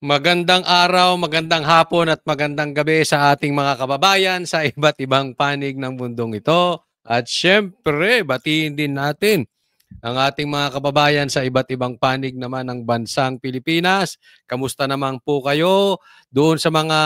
Magandang araw, magandang hapon at magandang gabi sa ating mga kababayan sa iba't ibang panig ng mundong ito. At syempre, batiin din natin ang ating mga kababayan sa iba't ibang panig naman ng bansang Pilipinas. Kamusta naman po kayo? Doon sa mga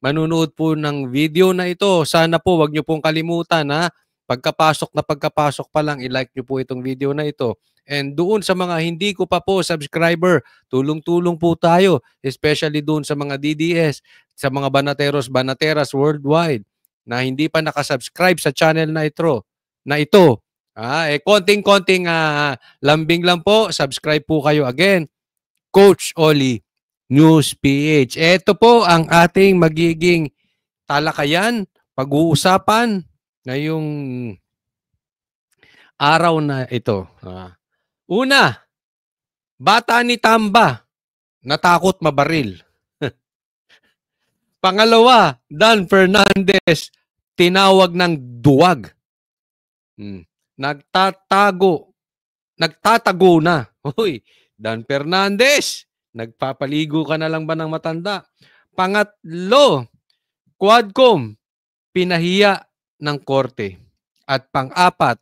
manunood po ng video na ito, sana po wag niyo pong kalimutan ha. Pagkapasok pa lang, i-like niyo po itong video na ito. And doon sa mga hindi ko pa po subscriber, tulong-tulong po tayo, especially doon sa mga DDS, sa mga banateros, banateras worldwide na hindi pa nakasubscribe sa channel na ito. Konting-konting lambing lang po, subscribe po kayo again. Coach Oli News PH. Ito po ang ating magiging talakayan, pag-uusapan ngayong araw na ito. Una, bata ni Tamba, natakot mabaril. Pangalawa, Dan Fernandez, tinawag ng duwag. Nagtatago na. Hoy, Dan Fernandez, nagpapaligo ka na lang ba ng matanda? Pangatlo, Quadcom, pinahiya ng korte. At pang-apat,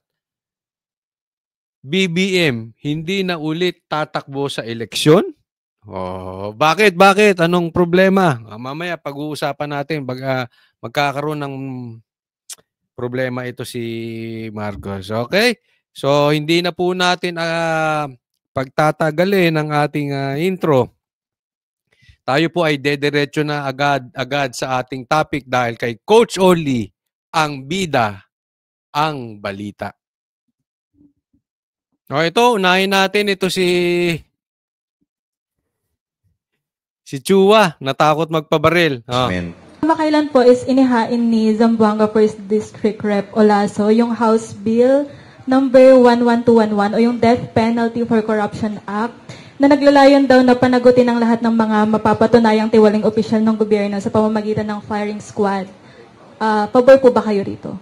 BBM, hindi na ulit tatakbo sa eleksyon? Bakit? Anong problema? Mamaya pag-uusapan natin. Magkakaroon ng problema ito si Marcos. Okay? So, hindi na po natin pagtatagalin ang ating intro. Tayo po ay dediretso na agad sa ating topic dahil kay Coach Oli, ang bida, ang balita. Ito, unahin natin ito si Chua, natakot magpabaril. Makailan po is inihain ni Zamboanga 1st District Rep. Olaso yung House Bill number 11211 o yung Death Penalty for Corruption Act na naglalayon daw na panagutin ang lahat ng mga mapapatunayang tiwaling opisyal ng gobyerno sa pamamagitan ng firing squad. Pabor po ba kayo rito?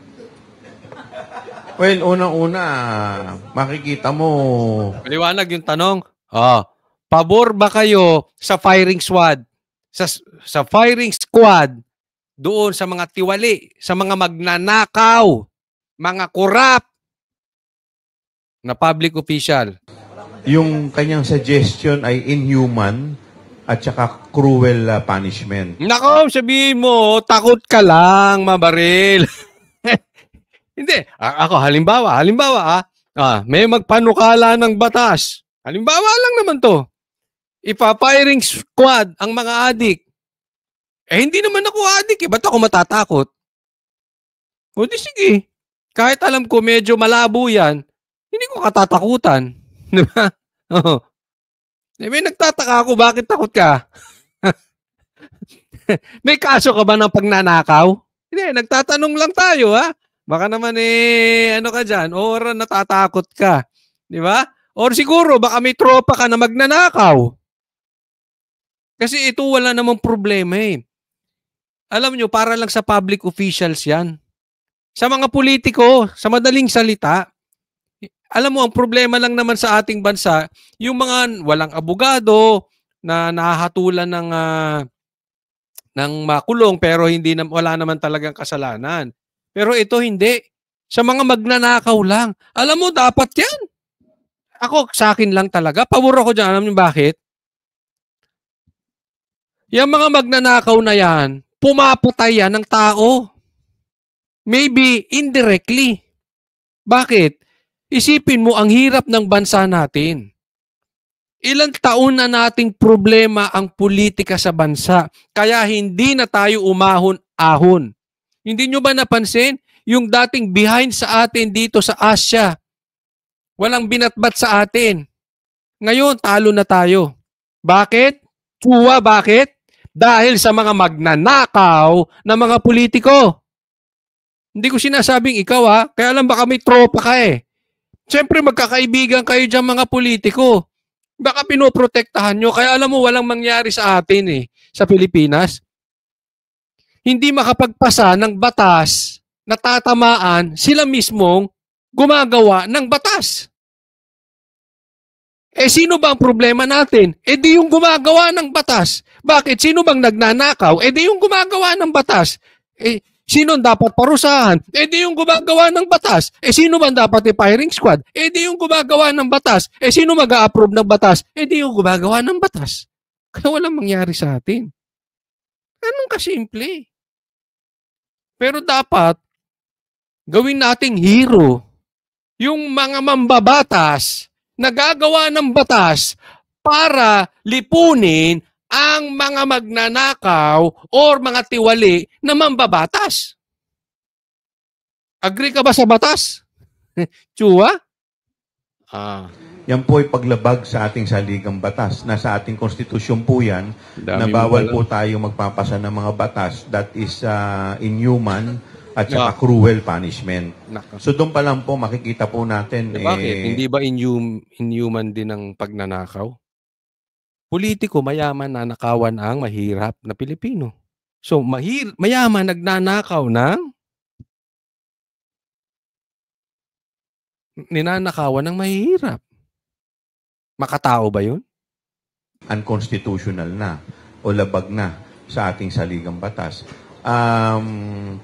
Well, unang-una, makikita mo... Maliwanag yung tanong. Pabor ba kayo sa firing squad? Sa firing squad, doon sa mga tiwali, sa mga magnanakaw, mga korap na public official? Yung kanyang suggestion ay inhuman at saka cruel punishment. Nako, sabihin mo, takot ka lang mabaril. Hindi. Ako, halimbawa, may magpanukala ng batas. Halimbawa lang naman to. Ipa-firing squad ang mga adik. Hindi naman ako adik. Ba't ako matatakot? O di sige. Kahit alam ko medyo malabo yan, hindi ko katatakutan. Diba? May nagtataka ako, bakit takot ka? May kaso ka ba ng pagnanakaw? Hindi, nagtatanong lang tayo ha. Baka naman ano ka dyan, or natatakot ka. Di ba? Or siguro, baka may tropa ka na magnanakaw. Kasi ito wala namang problema eh. Alam nyo, para lang sa public officials yan. Sa mga politiko, sa madaling salita, alam mo, ang problema lang naman sa ating bansa, yung mga walang abogado na nahahatulan ng makulong pero wala naman talagang kasalanan. Pero ito hindi. Sa mga magnanakaw lang. Alam mo, dapat yan. Ako, sa akin lang talaga. Pabor ako dyan. Alam niyo bakit? Yung mga magnanakaw na yan, pumapatay yan ng tao. Maybe indirectly. Bakit? Isipin mo, ang hirap ng bansa natin. Ilang taon na nating problema ang politika sa bansa. Kaya hindi na tayo umahon-ahon. Hindi nyo ba napansin? Yung dating behind sa atin dito sa Asia, walang binatbat sa atin. Ngayon, talo na tayo. Bakit? Chua, bakit? Dahil sa mga magnanakaw na mga politiko. Hindi ko sinasabing ikaw kaya lang baka may tropa ka eh. Siyempre magkakaibigan kayo dyan mga politiko. Baka pinoprotektahan nyo. Kaya alam mo, walang mangyari sa atin sa Pilipinas. Hindi makapagpasa ng batas na tatamaan sila mismong gumagawa ng batas. Sino ba ang problema natin? Di yung gumagawa ng batas. Bakit? Sino bang nagnanakaw? Di yung gumagawa ng batas. Sino ang dapat parusahan? Di yung gumagawa ng batas. Sino bang dapat i-firing squad? Di yung gumagawa ng batas. Sino mag-a-approve ng batas? Di yung gumagawa ng batas. Kaya walang mangyari sa atin. Ganun kasimple. Pero dapat, gawin nating hero yung mga mambabatas na gagawa ng batas para lipunin ang mga magnanakaw or mga tiwali na mambabatas. Agree ka ba sa batas? Chua? Yan po ay paglabag sa ating saligang batas. Nasa ating konstitusyon po yan na bawal po tayo magpapasa ng mga batas that is inhuman at saka cruel punishment. So doon pa lang po makikita po natin. Bakit? Hindi ba inhuman din ang pagnanakaw? Politiko, mayaman na nakawan ang mahirap na Pilipino. So mayaman nagnanakaw ng ninanakawan ng mahirap. Makatao ba yun? Unconstitutional na o labag na sa ating saligang batas.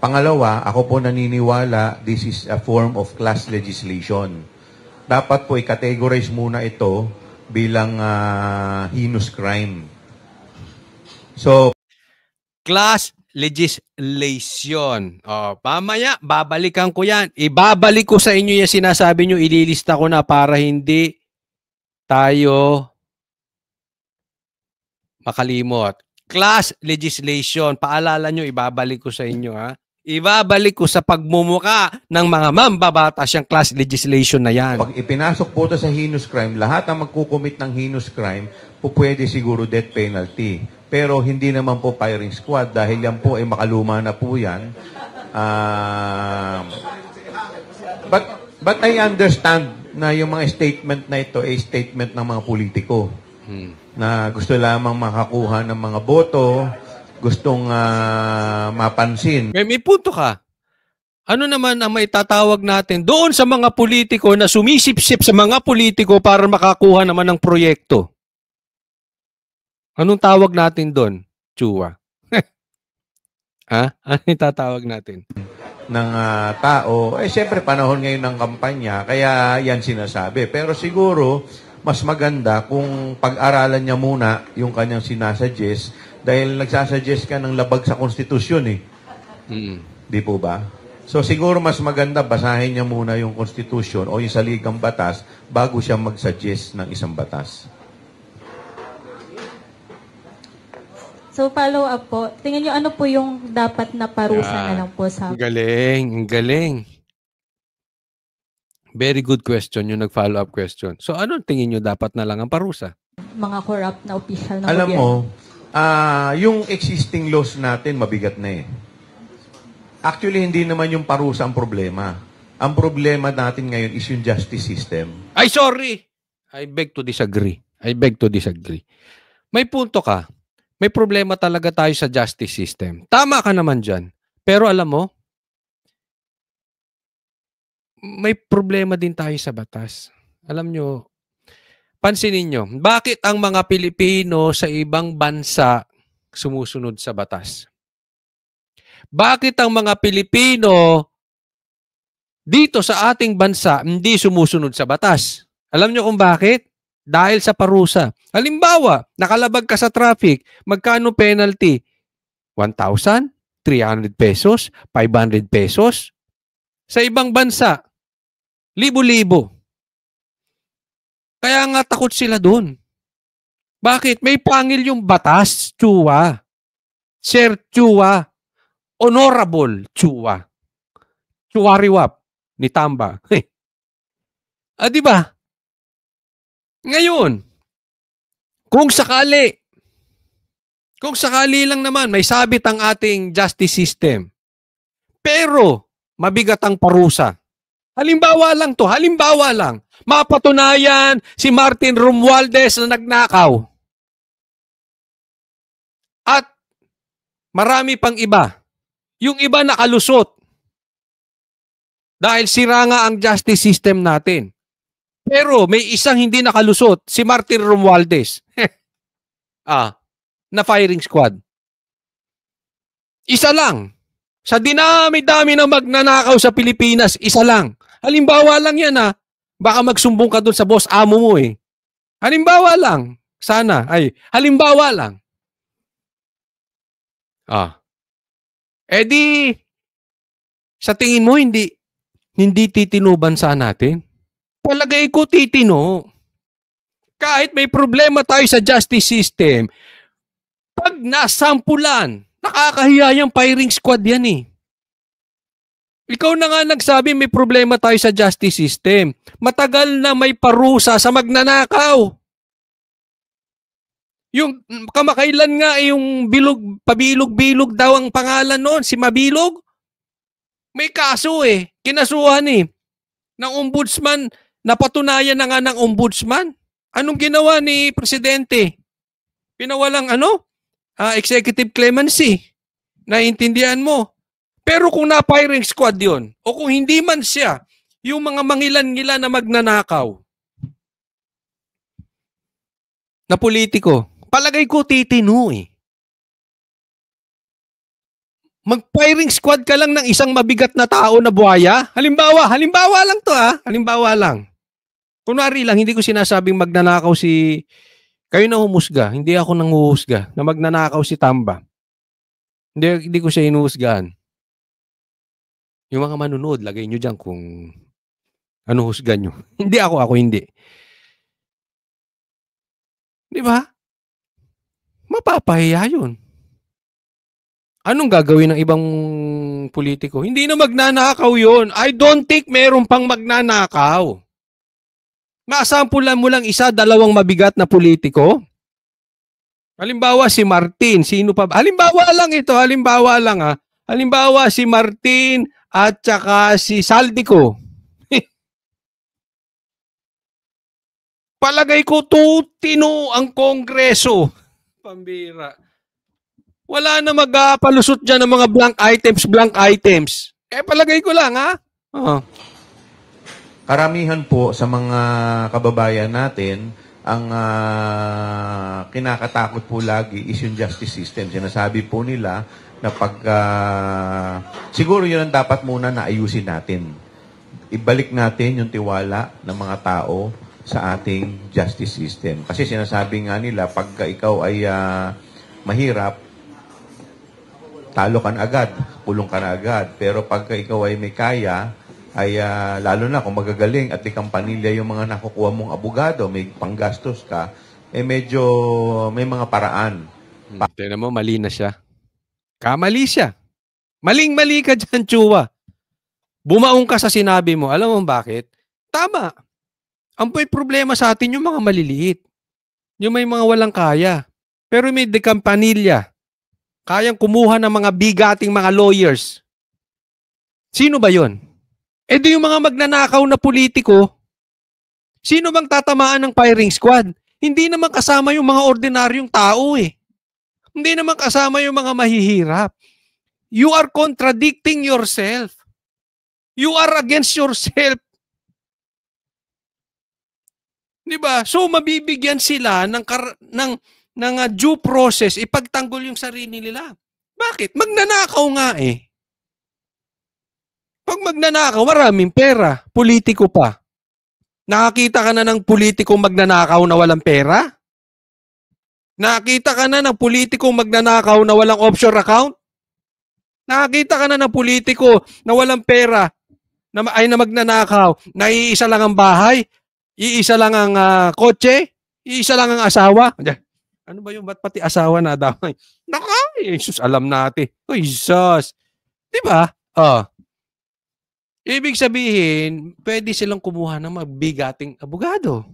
Pangalawa, ako po naniniwala this is a form of class legislation. Dapat po i-categorize muna ito bilang heinous crime. So, class legislation. Pamaya, babalikan ko yan. Ibabalik ko sa inyo yung sinasabi nyo, ililista ko na para hindi tayo makalimot. Class legislation. Paalala nyo, ibabalik ko sa inyo, ha? Ibabalik ko sa pagmumuka ng mga mambabatas yung class legislation na yan. Pag ipinasok po ito sa heinous crime, lahat ang magkukumit ng heinous crime, po pwede siguro death penalty. Pero hindi naman po firing squad dahil yan po ay makaluma na po yan. But I understand na yung mga statement na ito ay statement ng mga politiko. Na gusto lamang makakuha ng mga boto, gustong mapansin. May punto ka. Ano naman ang may tatawag natin doon sa mga politiko na sumisip-sip sa mga politiko para makakuha naman ng proyekto? Anong tawag natin doon, Chua? Ha? Ano yung tatawag natin? Ng tao, siyempre panahon ngayon ng kampanya, kaya yan sinasabi. Pero siguro, mas maganda kung pag-aralan niya muna yung kanyang sinasuggest dahil nagsasuggest ka ng labag sa konstitusyon eh. Di po ba? So siguro mas maganda basahin niya muna yung konstitusyon o yung saligang batas bago siya mag-suggest ng isang batas. So follow up po, tingin nyo ano po yung dapat na parusa na lang po sa... Ang galing, ang galing. Very good question, yung nag-follow up question. So ano tingin nyo dapat na lang ang parusa? Mga corrupt na official na Alam gobyerno. mo, yung existing laws natin mabigat na eh. Actually, hindi naman yung parusa ang problema. Ang problema natin ngayon is yung justice system. Ay, sorry! I beg to disagree. I beg to disagree. May punto ka. May problema talaga tayo sa justice system. Tama ka naman dyan. Pero alam mo, may problema din tayo sa batas. Alam nyo, pansinin nyo, bakit ang mga Pilipino sa ibang bansa sumusunod sa batas? Bakit ang mga Pilipino dito sa ating bansa hindi sumusunod sa batas? Alam nyo kung bakit? Dahil sa parusa. Halimbawa, nakalabag ka sa traffic, magkano penalty? 1,000? 300 pesos? 500 pesos? Sa ibang bansa, libo-libo. Kaya nga takot sila doon. Bakit? May pangil yung batas, Chua. Sir Chua. Honorable Chua. Chuariwap ni Tamba. Di ba? Ngayon, kung sakali lang naman may sabit ang ating justice system, pero mabigat ang parusa. Halimbawa lang, mapatunayan si Martin Romualdez na nagnakaw. At marami pang iba. Yung iba nakalusot. Dahil sira nga ang justice system natin. Pero may isang hindi nakalusot, si Martin Romualdez. Na firing squad. Isa lang. Sa dinami-dami na magnanakaw sa Pilipinas, isa lang. Halimbawa lang yan Baka magsumbong ka doon sa boss amo mo eh. Halimbawa lang. Sana. Halimbawa lang. Di, sa tingin mo, hindi titino bansa natin? Palagay ko titino. Kahit may problema tayo sa justice system, pag nasampulan, nakakahiya yung firing squad yan eh. Ikaw na nga nagsabi may problema tayo sa justice system. Matagal na may parusa sa magnanakaw. Yung kamakailan nga yung pabilog-bilog daw ang pangalan noon, si Mabilog. May kaso eh, kinasuhan ng ombudsman, napatunayan na nga ng ombudsman. Anong ginawa ni Presidente? Pinawalang executive clemency. Naiintindihan mo? Pero kung na-firing squad yon, o kung hindi man siya, yung mga mangilan-ngilan na magnanakaw, na politiko, palagay ko titino eh. Mag-firing squad ka lang ng isang mabigat na tao na buhaya? Halimbawa lang to halimbawa lang. Kunwari lang, hindi ko sinasabing magnanakaw kayo na humusga, hindi ako nang huhusga, na magnanakaw si Tamba. Hindi ko siya inuhusgahan. Yung mga manunod, lagay nyo dyan kung ano husgan nyo. Hindi ako hindi. Di ba? Mapapahiya yun. Anong gagawin ng ibang politiko? Hindi na magnanakaw yun. I don't think meron pang magnanakaw. Masampulan mo lang isa, dalawang mabigat na politiko. Halimbawa si Martin, sino pa ba? Halimbawa lang ito, halimbawa lang Halimbawa si Martin at saka si Saldico. Palagay ko tutino ang Kongreso. Pambira. Wala na magpalusot dyan ng mga blank items. Palagay ko lang Karamihan po sa mga kababayan natin, ang kinakatakot po lagi is yung justice system. Sinasabi po nila na siguro yun ang dapat muna na ayusin natin. Ibalik natin yung tiwala ng mga tao sa ating justice system. Kasi sinasabi nga nila, pagka ikaw ay mahirap, talo ka na agad, kulong ka na agad. Pero pagka ikaw ay may kaya, ay lalo na kung magagaling at ikang panilya yung mga nakukuha mong abogado, may panggastos ka, medyo may mga paraan. Tignan mo, mali na siya. Kamali siya. Maling-mali ka dyan, Chua. Bumaong ka sa sinabi mo. Alam mo bakit? Tama. Ang problema sa atin yung mga maliliit. Yung may mga walang kaya. Pero may dekampanilya. Kayang kumuha ng mga bigating mga lawyers. Sino ba yon? Di yung mga magnanakaw na politiko. Sino bang tatamaan ng firing squad? Hindi naman kasama yung mga ordinaryong tao eh. Hindi naman kasama yung mga mahihirap. You are contradicting yourself. You are against yourself. Diba? So mabibigyan sila ng due process, ipagtanggol yung sarili nila. Bakit? Magnanakaw nga eh. Pag magnanakaw, maraming pera. Politiko pa. Nakakita ka na ng politikong magnanakaw na walang pera? Nakakita ka na ng politikong magnanakaw na walang offshore account? Nakakita ka na ng politiko na walang pera na magnanakaw, na iisa lang ang bahay, iisa lang ang kotse, iisa lang ang asawa? Ano ba yung ba't pati asawa na damay? Jesus, alam natin. Oh, Jesus. Diba? Ibig sabihin, pwede silang kumuha ng mabigating abogado.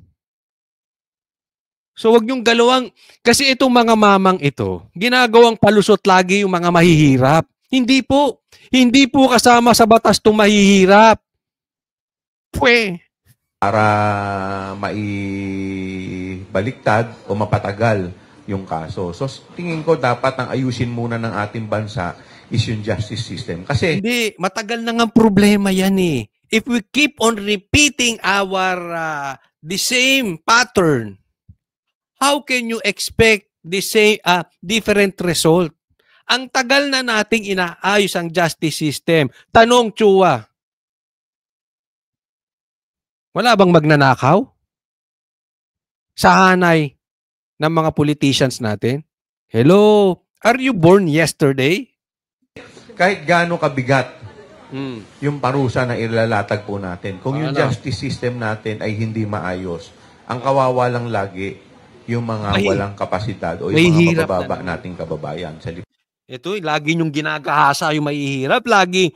So wag yung galawang, kasi itong mga mamang ito, ginagawang palusot lagi yung mga mahihirap. Hindi po. Hindi po kasama sa batas itong mahihirap. Para maibaliktad o mapatagal yung kaso. So tingin ko dapat ang ayusin muna ng ating bansa is yung justice system. Kasi hindi, matagal na nga problema yan eh. if we keep on repeating our the same pattern, how can you expect the same different result? Ang tagal na nating inaayos ang justice system. Tanong, Chua, wala bang magnanakaw sa hanay ng mga politicians natin? Hello, are you born yesterday? Kahit gaano kabigat yung parusa na ilalatag po natin, kung yung justice system natin ay hindi maayos, ang kawawa lang lagi yung mga walang kapasidad o yung mga mabababa nating kababayan. Ito, lagi yung ginagahasa yung mahihirap, lagi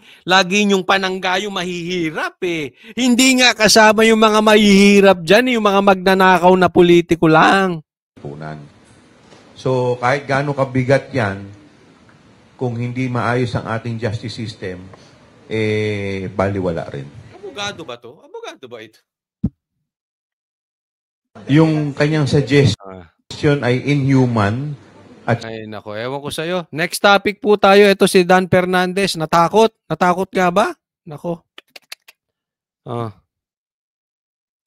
yung panangga yung mahihirap eh. Hindi nga kasama yung mga mahihirap dyan, yung mga magnanakaw na politiko lang. So, kahit gaano kabigat yan, kung hindi maayos ang ating justice system, baliwala rin. Abogado ba to? Abogado ba ito? Yung kanyang suggestion ay inhuman. Ay, nako. Ewan ko sa'yo. Next topic po tayo. Ito si Dan Fernandez. Natakot? Natakot nga ba? Nako.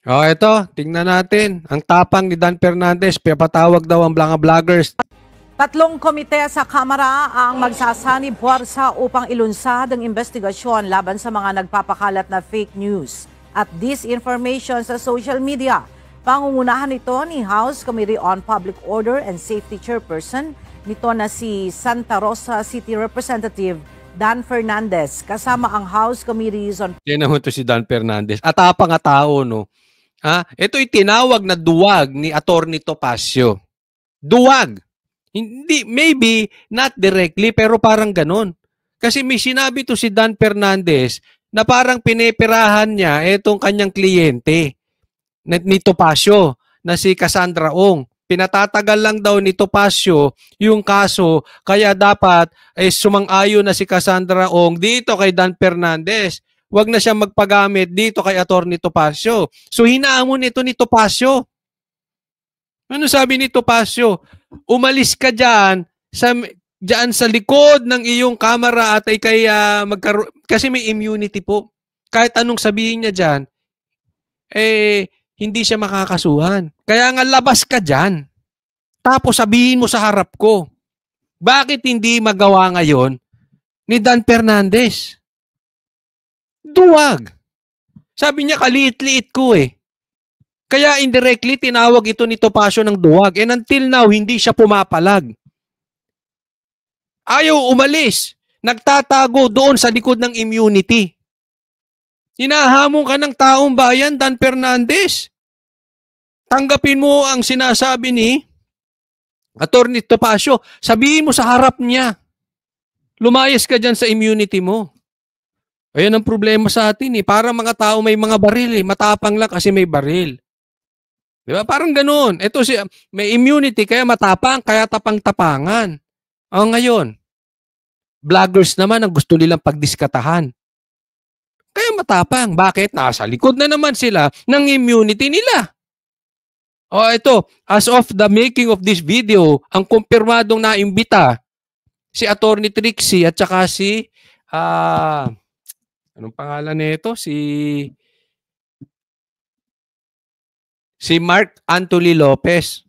Ito. Tingnan natin. Ang tapang ni Dan Fernandez. Pinapatawag daw ang mga vloggers. 3 komite sa Kamara ang magsasanib puwersa upang ilunsad ang investigasyon laban sa mga nagpapakalat na fake news at disinformation sa social media. Pangungunahan nito ni House Committee on Public Order and Safety Chairperson nito na si Santa Rosa City Representative Dan Fernandez kasama ang House Committees on... Yan naman to si Dan Fernandez. At apang tao, no? Ito'y tinawag na duwag ni Atty. Topacio. Duwag. Hindi, maybe not directly, pero parang ganon. Kasi may sinabi to si Dan Fernandez na parang pineperahan niya itong kanyang kliyente ni Topacio na si Cassandra Ong. Pinatatagal lang daw ni Topacio yung kaso, kaya dapat sumang-ayon na si Cassandra Ong dito kay Dan Fernandez. Huwag na siya magpagamit dito kay Atty. Topacio. So hinaamon ito ni Topacio. Ano sabi ni Topacio? Umalis ka dyan sa likod ng iyong kamera at ay kaya kasi may immunity po. Kahit anong sabihin niya dyan, hindi siya makakasuhan. Kaya nga labas ka dyan. Tapos sabihin mo sa harap ko. Bakit hindi magawa ngayon ni Dan Fernandez? Duwag. Sabi niya kaliit-liit ko eh. Kaya indirectly tinawag ito ni Topacio ng duwag. And until now, hindi siya pumapalag. Ayaw umalis. Nagtatago doon sa likod ng immunity. Hinahamon ka ng taong bayan, Dan Fernandez. Tanggapin mo ang sinasabi ni Atty. Topacio. Sabihin mo sa harap niya. Lumayas ka dyan sa immunity mo. Ayan ang problema sa atin eh. Para mga tao may mga baril eh. Matapang lang kasi may baril. Di ba? Parang ganoon. Ito may immunity kaya matapang, kaya tapang-tapangan. Ngayon, vloggers naman ang gusto nilang pagdiskatahan. Kaya matapang. Bakit? Nasa likod na naman sila ng immunity nila. Ito, as of the making of this video, ang kumpirmadong naimbita, si Atty. Trixie at saka si, anong pangalan nito? Si Mark Anthony Lopez.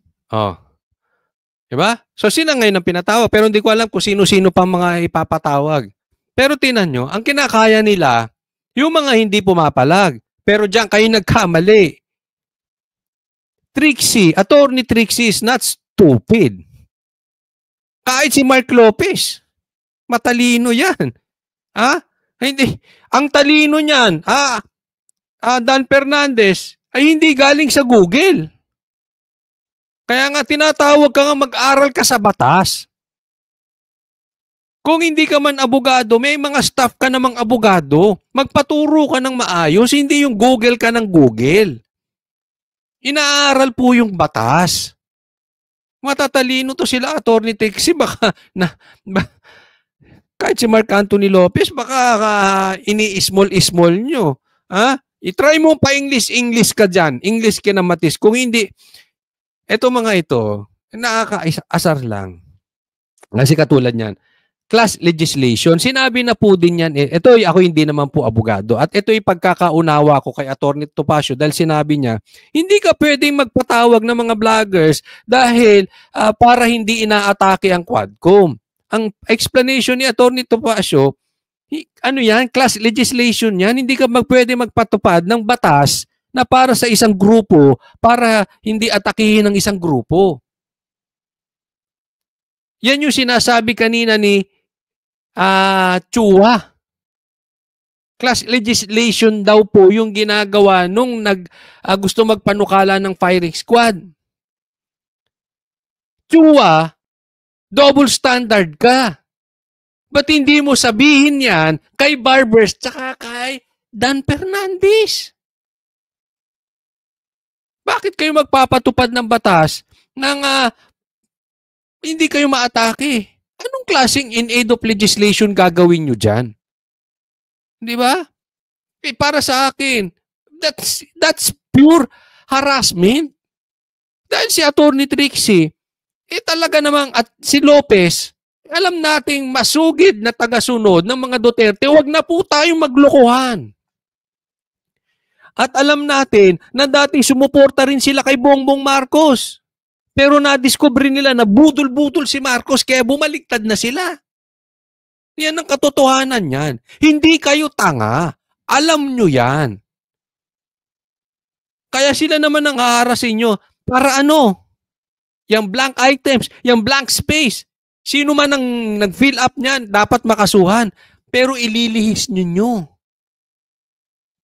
Diba? So, sila ngayon ang pinatawag. Pero hindi ko alam kung sino-sino pa mga ipapatawag. Pero tinan nyo, ang kinakaya nila, yung mga hindi pumapalag. Pero diyan kayo nagkamali. Atty. Trixie is not stupid. Kahit si Mark Lopez, matalino yan. Hindi. Ang talino niyan, Dan Fernandez, ay hindi galing sa Google. Kaya nga tinatawag ka nga mag-aral ka sa batas. Kung hindi ka man abogado, may mga staff ka namang abogado. Magpaturo ka ng maayos, hindi yung Google ka ng Google. Inaaral po yung batas. Matatalino to sila, Atty. Trixie, baka kahit si Mark Anthony Lopez, baka ini-small nyo. I-try mo pa English ka dyan. English kinamatis. Kung hindi, eto mga ito, nakakaasar lang. Kasi katulad niyan, class legislation. Sinabi na po din yan. Ito, ako hindi naman po abogado. At ito yung pagkakaunawa ko kay Atty. Topacio dahil sinabi niya, hindi ka pwedeng magpatawag ng mga vloggers dahil para hindi inaatake ang Quadcom. Ang explanation ni Atty. Topacio, ano yan? Class legislation yan. Hindi ka pwede magpatupad ng batas na para sa isang grupo para hindi atakihin ng isang grupo. Yan yung sinasabi kanina ni Chua. Class legislation daw po yung ginagawa nung gusto magpanukala ng firing squad. Chua, double standard ka. Ba't hindi mo sabihin yan kay Barbers tsaka kay Dan Fernandez? Bakit kayo magpapatupad ng batas nang hindi kayo maatake? Anong klaseng in aid of legislation gagawin nyo dyan? Di ba? Para sa akin, that's pure harassment. Dahil si Atty. Trixie, talaga namang, at si Lopez, alam nating masugid na tagasunod ng mga Duterte, wag na po tayong maglokohan. At alam natin na dating sumuporta rin sila kay Bongbong Marcos. Pero na-discover nila na budol-budol si Marcos kaya bumaliktad na sila. Yan ang katotohanan yan. Hindi kayo tanga. Alam nyo yan. Kaya sila naman ang haharasin nyo. Para ano? Yung blank items, yung blank space. Sino man ang nag-fill up niyan, dapat makasuhan. Pero ililihis nyo.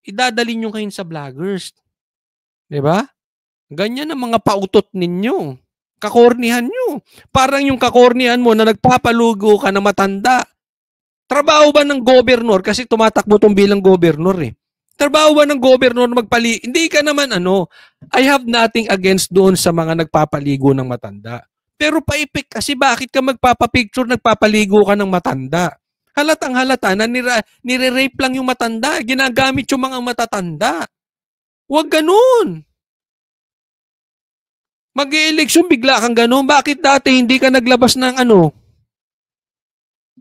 Idadali nyo kayo sa vloggers. Diba? Ganyan ang mga pautot ninyo. Kakornihan nyo. Parang yung kakornihan mo na nagpapalugo ka na matanda. Trabaho ba ng gobernur? Kasi tumatakbo tong bilang gobernur eh. Trabaho ba ng gobernur Hindi ka naman I have nothing against doon sa mga nagpapaligo ng matanda. Pero paipik kasi bakit ka magpapapicture nagpapaligo ka ng matanda? Halatang halata na nire-rape lang yung matanda. Ginagamit yung mga matatanda. Huwag ganun. Mag-e-eleksyon, bigla kang ganun. Bakit dati hindi ka naglabas ng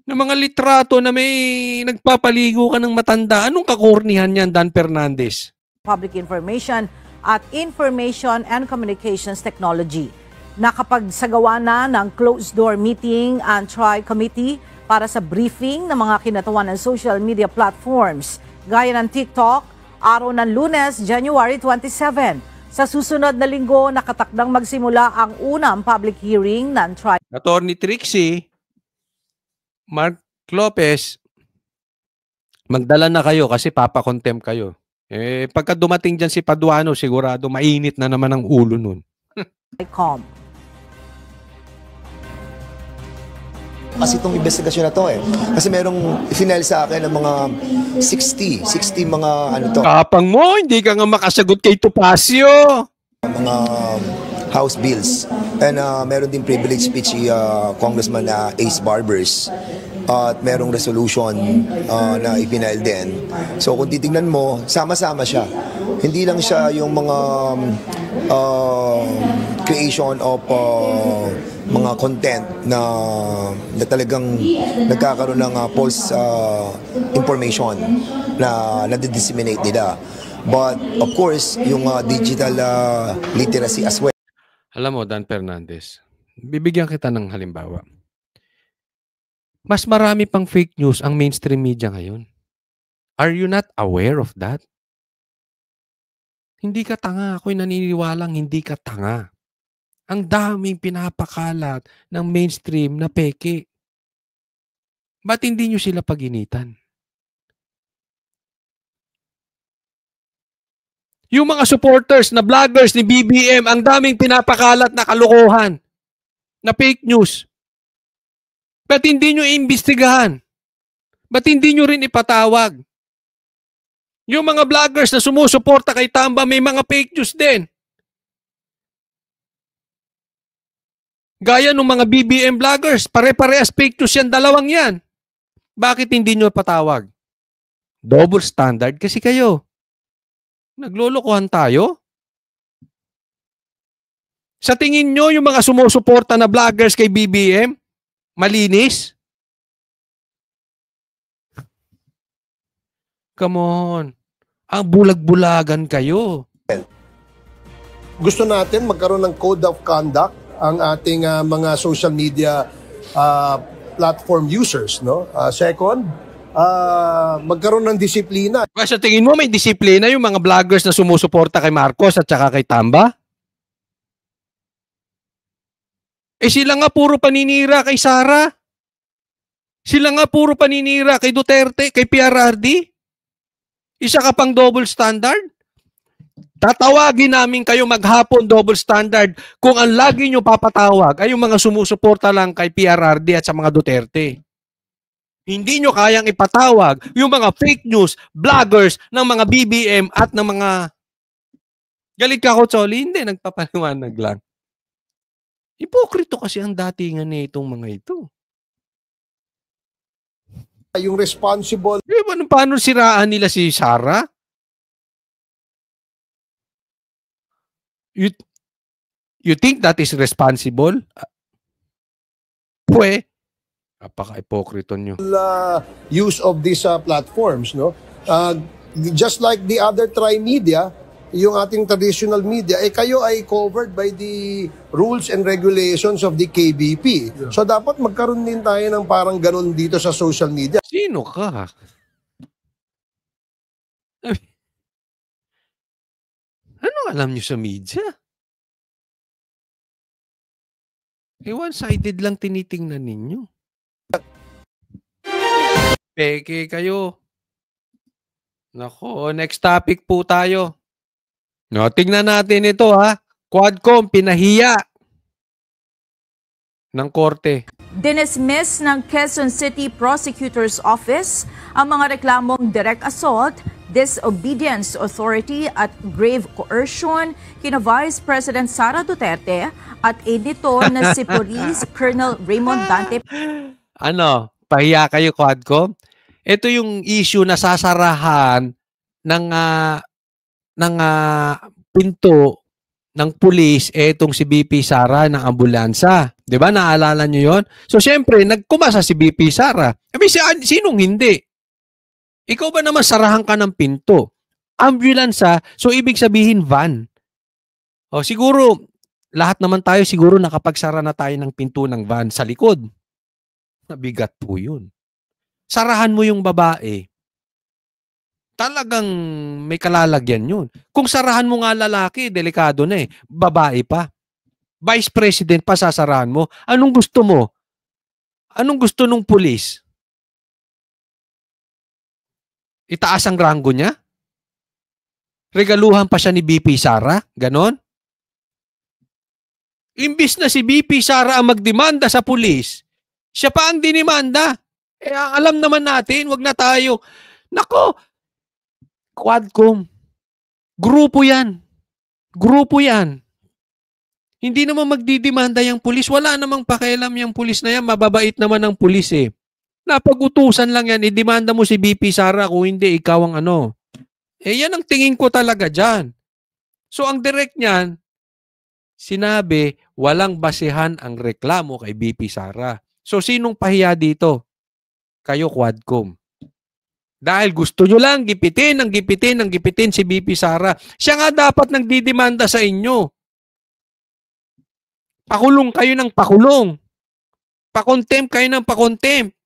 ng mga litrato na may nagpapaligo ka ng matanda? Anong kakornihan yan, Dan Fernandez? Public Information at Information and Communications Technology. Nakapagsagawa na ng closed-door meeting ang Tri-Committee para sa briefing ng mga kinatawan ng social media platforms gaya ng TikTok, araw ng Lunes, January 27. Sa susunod na linggo, nakatakdang magsimula ang unang public hearing ng Atty. Trixie, Mark Lopez, magdala na kayo kasi papakontempt kayo. Pagka dumating dyan si Paduano, sigurado mainit na naman ang ulo nun. TriCom. Kasi itong investigasyon na to Kasi merong final sa akin ng mga 60 mga Kapang mo, hindi ka nga makasagot kay Topacio. Mga House bills. And meron din privilege speech si Congressman Ace Barbers. At merong resolution na ipinail din. So kung titingnan mo, sama-sama siya. Hindi lang siya yung mga creation of mga content na talagang nagkakaroon ng false information na nadi-disseminate nila. But of course, yung digital literacy as well. Alam mo, Dan Fernandez, bibigyan kita ng halimbawa. Mas marami pang fake news ang mainstream media ngayon. Are you not aware of that? Hindi ka tanga. Ako'y naniniwalang hindi ka tanga. Ang daming pinapakalat ng mainstream na peke. Ba't hindi nyo sila paginitan? Yung mga supporters na vloggers ni BBM, ang daming pinapakalat na kalokohan, na fake news. Ba't hindi nyo iimbestigahan? Ba't hindi nyo rin ipatawag? Yung mga vloggers na sumusuporta kay Tamba, may mga fake news din. Gaya ng mga BBM vloggers, pare-parehas fake news yan, dalawang yan. Bakit hindi nyo patawag? Double standard kasi kayo. Naglolokohan tayo? Sa tingin nyo, yung mga sumusuporta na vloggers kay BBM, malinis? Come on. Ang bulag-bulagan kayo. Gusto natin magkaroon ng code of conduct ang ating mga social media platform users, no? Second, magkaroon ng disiplina. Sa tingin mo may disiplina yung mga vloggers na sumusuporta kay Marcos at saka kay Tamba? Sila nga puro paninira kay Sara. Sila nga puro paninira kay Duterte, kay PRRD. Isa ka pang double standard? Tatawagin namin kayo maghapon double standard kung ang lagi nyo papatawag ay yung mga sumusuporta lang kay PRRD at sa mga Duterte. Hindi nyo kayang ipatawag yung mga fake news, vloggers ng mga BBM at ng mga galit ka ko, Choli. Hindi, nagpapaliwanag lang. Hipokrito kasi ang datingan nitong mga ito. Yung responsible. Paano siraan nila si Sara? You think that is responsible? Napaka-hipokrito nyo. Use of these platforms, no? Just like the other tri-media, yung ating traditional media, kayo ay covered by the rules and regulations of the KBP. Yeah. So dapat magkaroon din tayo ng parang ganun dito sa social media. Sino ka? Ano alam nyo sa media? One-sided lang tinitingnan ninyo. Peke kayo. Nako, next topic po tayo. No, tingnan natin ito ha. Quadcom pinahiya ng korte. Dinismiss ng Quezon City Prosecutor's Office ang mga reklamong direct assault, disobedience to authority at grave coercion kina Vice President Sara Duterte at aide nito na si Police Colonel Raymond Dante. Ano, pahiya kayo Quadcom? Ito yung issue na sasarahan ng pinto ng pulis, etong si BP Sara ng ambulansa. 'Di ba? Naalala niyo 'yon? So syempre, nagkumasa si BP Sara. Sinong hindi? Ikaw ba naman sarahan ka ng pinto? Ambulansa, so ibig sabihin van. O siguro, lahat naman tayo siguro nakapagsara na tayo ng pinto ng van sa likod. Nabigat po 'yun. Sarahan mo yung babae. Talagang may kalalagyan yun. Kung sarahan mo nga lalaki, delikado na eh. Babae pa. Vice President pa sasarahan mo. Anong gusto mo? Anong gusto nung pulis? Itaas ang ranggo niya? Regaluhan pa siya ni BP Sara? Ganon? Imbis na si BP Sara ang magdemanda sa pulis, siya pa ang dinimanda. Alam naman natin, wag na tayo. Nako, Quadcom. Grupo yan. Grupo yan. Hindi naman magdidemanda yung pulis. Wala namang pakialam yung pulis na yan. Mababait naman ang pulis eh. Napag-utusan lang yan. Idemanda mo si BP Sara kung hindi ikaw ang ano. Yan ang tingin ko talaga dyan. So ang direct niyan, sinabi, walang basehan ang reklamo kay BP Sara. So sinong pahiya dito? Kayo Quadcom. Dahil gusto nyo lang gipitin si BP Sara. Siya nga dapat nagdidemanda sa inyo. Pakulong kayo ng pakulong. Pakontempt kayo ng pakontempt.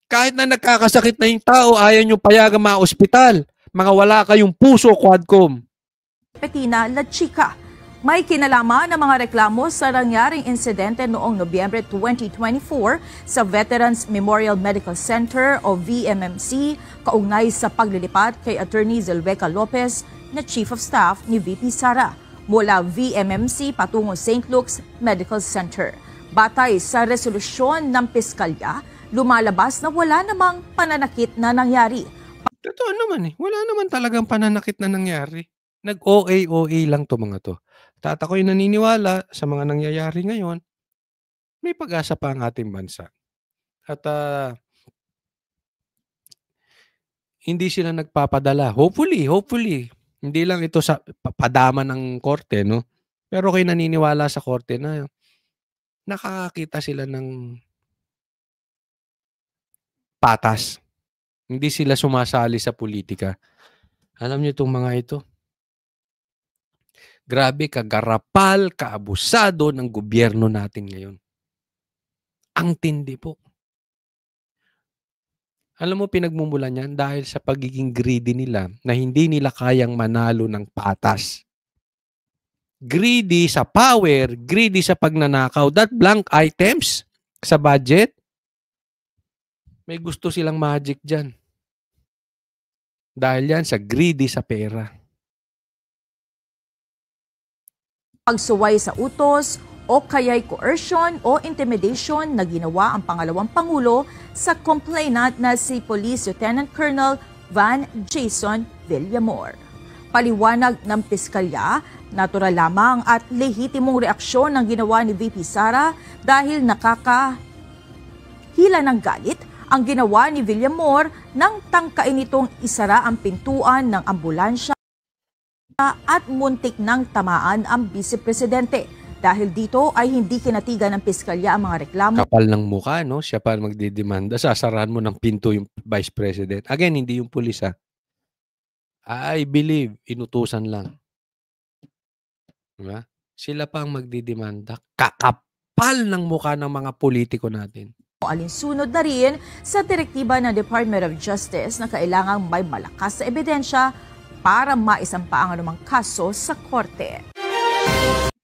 Kahit na nagkakasakit na yung tao, ayaw nyo payagan mga ospital. Mga wala kayong puso, Quadcom. Petina La Chica. May kinalaman ng mga reklamo sa nangyaring insidente noong Nobyembre 2024 sa Veterans Memorial Medical Center o VMMC kaugnay sa paglilipat kay Attorney Zelveca Lopez na Chief of Staff ni VP Sara mula VMMC patungo St. Luke's Medical Center. Batay sa resolusyon ng piskalya, lumalabas na wala namang pananakit na nangyari. Totoo naman eh. Wala naman talagang pananakit na nangyari. Nag-OA lang to mga to. At ako'y naniniwala sa mga nangyayari ngayon, may pag-asa pa ang ating bansa. At hindi sila nagpapadala. Hopefully. Hindi lang ito sa padama ng korte, no? Pero ako'y naniniwala sa korte na nakakakita sila ng patas Hindi sila sumasali sa politika. Alam niyo itong mga ito? Grabe kagarapal, kaabusado ng gobyerno natin ngayon. Ang tindi po. Alam mo, pinagmumulan yan dahil sa pagiging greedy nila na hindi nila kayang manalo ng patas. Greedy sa power, greedy sa pagnanakaw. That blank items sa budget, may gusto silang magic dyan. Dahil yan sa greedy sa pera. Pagsuway sa utos o kaya'y coercion o intimidation na ginawa ang pangalawang Pangulo sa complainant na si Police Lieutenant Colonel Van Jason Villamor. Paliwanag ng piskalya, natural lamang at lehitimong reaksyon ng ginawa ni VP Sara dahil nakakahila ng galit ang ginawa ni Villamor nang tangkain nitong isara ang pintuan ng ambulansya at muntik nang tamaan ang Vice-Presidente. Dahil dito ay hindi kinatigan ng piskalya ang mga reklamo. Kapal ng mukha, no? Siya pa magdidemanda. Sasarahan mo ng pinto yung Vice President. Again, hindi yung pulis, ha? I believe, inutusan lang. Diba? Sila pa ang magdidemanda. Kakapal ng mukha ng mga politiko natin. Alinsunod na rin sa direktiba ng Department of Justice na kailangang may malakas na ebidensya para maisampa ang anumang kaso sa korte.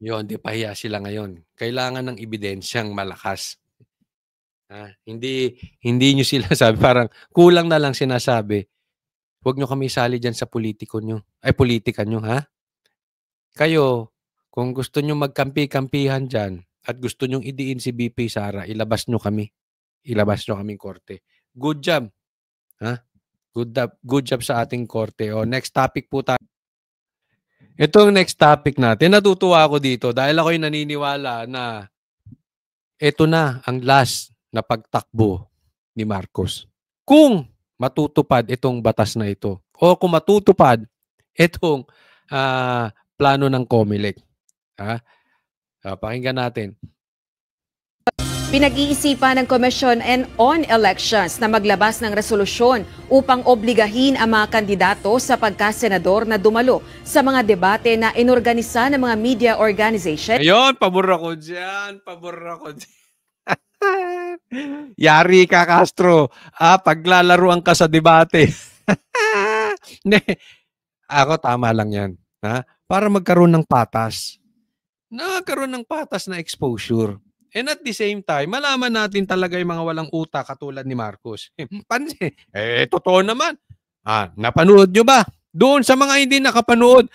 Yun, di pahiya sila ngayon. Kailangan ng ebidensyang malakas. Hindi nyo sila sabi, parang kulang na lang sinasabi, huwag nyo kami isali dyan sa politika nyo, ha? Kayo, kung gusto nyo magkampi-kampihan dyan at gusto nyo idiin si BP Sara, ilabas nyo kami. Ilabas nyo kaming korte. Good job. Ha? Good job sa ating korte. O, next topic po tayo. Itong next topic natin, natutuwa ako dito dahil ako'y naniniwala na ito na ang last na pagtakbo ni Marcos. Kung matutupad itong batas na ito o kung matutupad itong plano ng COMELEC. Pakinggan natin. Pinag-iisipan ng Commission on Elections na maglabas ng resolusyon upang obligahin ang mga kandidato sa pagkasenador na dumalo sa mga debate na inorganisa ng mga media organization. Ayun, pabor ako dyan. Yari ka, Castro. Paglalaruan ka sa debate. Ako, tama lang yan. Para magkaroon ng patas. Nagkaroon ng patas na exposure. And at the same time, malaman natin talaga yung mga walang utak katulad ni Marcos. Pansin, totoo naman. Napanood nyo ba? Doon sa mga hindi nakapanood,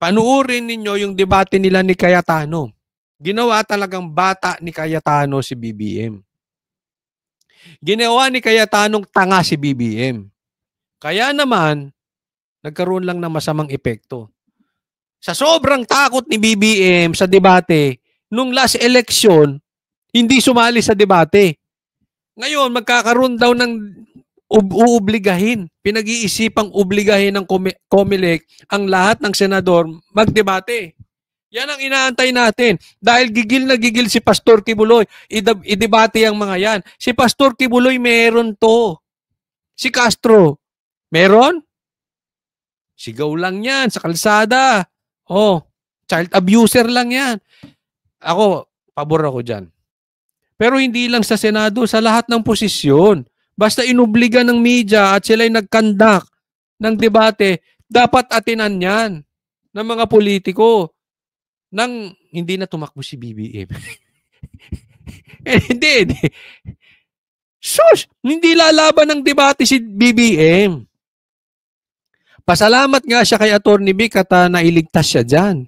panuorin ninyo yung debate nila ni Cayetano. Ginawa talagang bata ni Cayetano si BBM. Ginawa ni Cayetanong tanga si BBM. Kaya naman, nagkaroon lang ng masamang epekto. Sa sobrang takot ni BBM sa debate, nung last election, hindi sumali sa debate. Ngayon, magkakaroon daw ng uubligahin. Pinag-iisipang obligahin ng COMELEC ang lahat ng senador magdebate. Yan ang inaantay natin. Dahil gigil na gigil si Pastor Kibuloy. Idebate ang mga yan. Si Pastor Kibuloy meron to. Si Castro, meron? Sigaw lang yan sa kalsada. Child abuser lang yan. Ako, pabor ako dyan. Pero hindi lang sa Senado, sa lahat ng posisyon. Basta inubliga ng media at sila'y nag-conduct ng debate, dapat atinan yan ng mga politiko nang hindi na tumakbo si BBM. Hindi. Sus! Hindi lalaban ng debate si BBM. Pasalamat nga siya kay Atty. Vic at nailigtas siya dyan.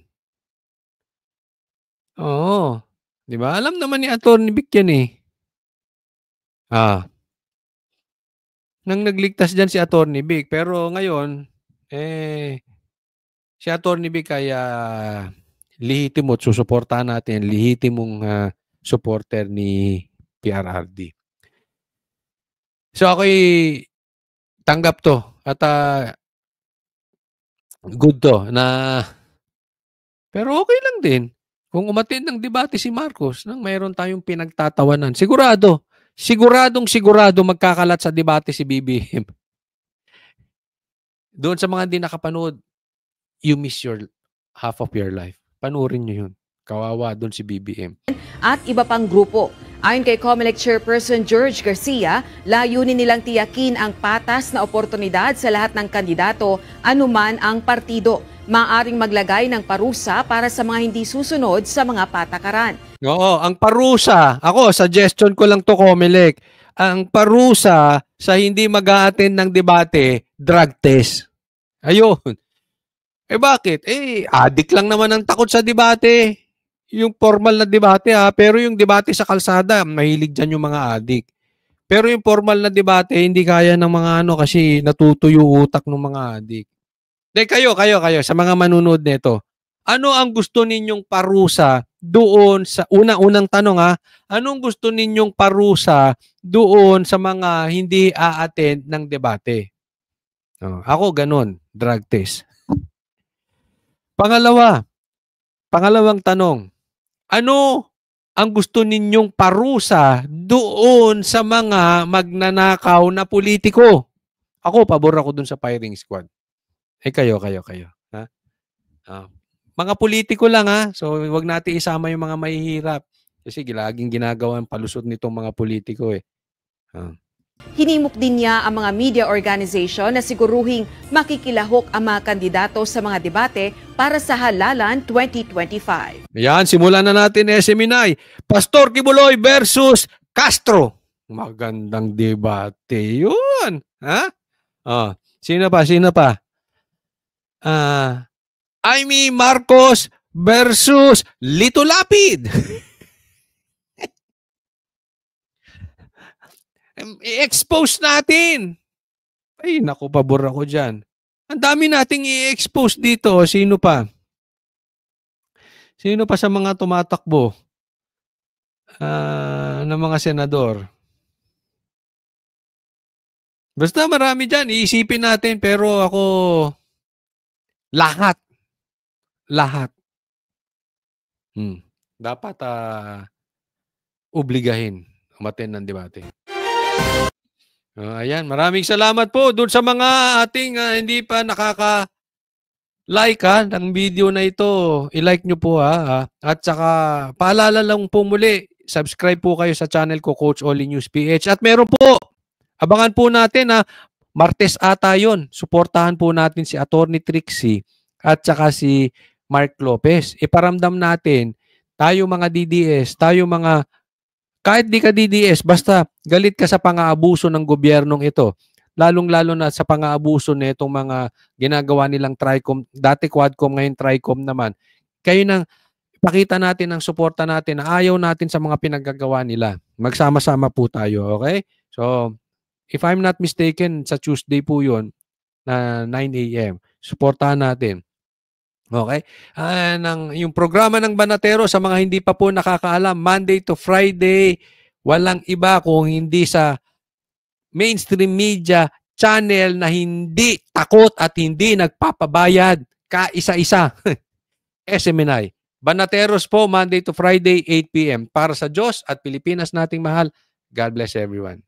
Oo. Di ba? Alam naman ni Atty. Vic yan eh. Nang nagligtas dyan si Atty. Vic. Pero ngayon, si Atty. Vic kaya lihitimo at susuportahan natin, lihitimong supporter ni PRRD. So ako'y tanggap to at good to na pero okay lang din kung umattend ng debate si Marcos nang mayroon tayong pinagtatawanan. Siguradong sigurado magkakalat sa debate si BBM. Doon sa mga hindi nakapanood, you miss your half of your life. Panoorin nyo yun. Kawawa doon si BBM. At iba pang grupo. Ayon kay COMELEC Chairperson George Garcia, layunin nilang tiyakin ang patas na oportunidad sa lahat ng kandidato, anuman ang partido. Maaring maglagay ng parusa para sa mga hindi susunod sa mga patakaran. Oo, ang parusa, ako, suggestion ko lang to, COMELEC, ang parusa sa hindi mag-a-attend ng debate, drug test. Ayun. Bakit? Adik lang naman ang takot sa debate. Yung formal na debate pero yung debate sa kalsada, mahilig dyan yung mga adik. Pero yung formal na debate, hindi kaya ng mga kasi natutuyo utak ng mga adik. Kayo, sa mga manunod nito, ano ang gusto ninyong parusa doon sa, unang tanong anong gusto ninyong parusa doon sa mga hindi a-attend ng debate? Ako ganun, drug test. Pangalawang tanong, ano ang gusto ninyong parusa doon sa mga magnanakaw na politiko? Ako, pabor ako doon sa firing squad. Kayo. Ha? Mga politiko lang So, wag natin isama yung mga mahihirap. Kasi laging ginagawa ang palusot nitong mga politiko Hinimok din niya ang mga media organization na siguruhing makikilahok ang mga kandidato sa mga debate para sa halalan 2025. Yan, simulan na natin SMNI. Pastor Kibuloy versus Castro. Magandang debate yun. Sino pa? Amy Marcos versus Lito Lapid. I-expose natin. Naku, pabor ako dyan. Ang dami nating i-expose dito. Sino pa? Sino pa sa mga tumatakbo? Ng mga senador? Basta marami dyan. Iisipin natin. Pero ako, lahat. Dapat obligahin umattend ng debate. Ayan, maraming salamat po doon sa mga ating hindi pa nakaka-like ng video na ito. I-like nyo po At saka paalala lang po muli, subscribe po kayo sa channel ko, Coach Oli News PH. At meron po, abangan po natin Martes ata yun. Suportahan po natin si Attorney Trixie at saka si Mark Lopez. Iparamdam natin, tayo mga DDS, kahit di ka DDS, basta galit ka sa pang-aabuso ng gobyernong ito. Lalong-lalo na sa pang-aabuso nitong mga ginagawa nilang TRICOM, dati Quadcom, ngayon TRICOM naman. Kayo nang ipakita natin ang suporta natin na ayaw natin sa mga pinagagawa nila. Magsama-sama po tayo, okay? So, if I'm not mistaken, sa Tuesday po yun, na 9 a.m. Suportahan natin. Okay? Yung programa ng Banatero, sa mga hindi pa po nakakaalam, Monday to Friday, walang iba kung hindi sa mainstream media channel na hindi takot at hindi nagpapabayad kaisa-isa. SMNI. Banateros po, Monday to Friday, 8 p.m. Para sa Diyos at Pilipinas nating mahal, God bless everyone.